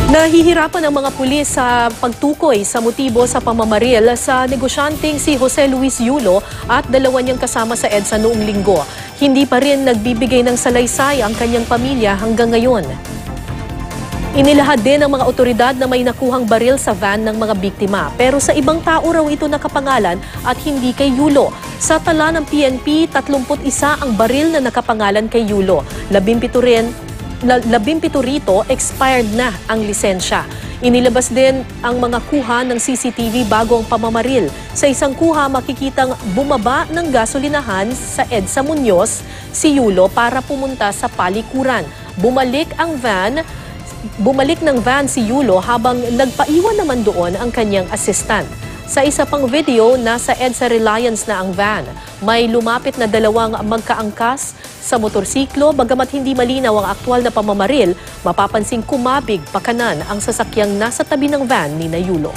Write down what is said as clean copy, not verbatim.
Nahihirapan ang mga pulis sa pagtukoy sa motibo sa pamamaril sa negosyanteng si Jose Luis Yulo at dalawa niyang kasama sa EDSA noong linggo. Hindi pa rin nagbibigay ng salaysay ang kanyang pamilya hanggang ngayon. Inilahad din ng mga otoridad na may nakuhang baril sa van ng mga biktima. Pero sa ibang tao raw ito nakapangalan at hindi kay Yulo. Sa tala ng PNP, 31 ang baril na nakapangalan kay Yulo. 17 rito, expired na ang lisensya. Inilabas din ang mga kuha ng CCTV bago ang pamamaril. Sa isang kuha, makikitang bumaba ng gasolinahan sa EDSA Muñoz si Yulo para pumunta sa palikuran. Bumalik ng van si Yulo habang nagpaiwan naman doon ang kanyang assistant. Sa isa pang video, nasa EDSA Reliance na ang van. May lumapit na dalawang magkaangkas sa motorsiklo, bagamat hindi malinaw ang aktwal na pamamaril, mapapansing kumabig pakanan ang sasakyang nasa tabi ng van ni Yulo.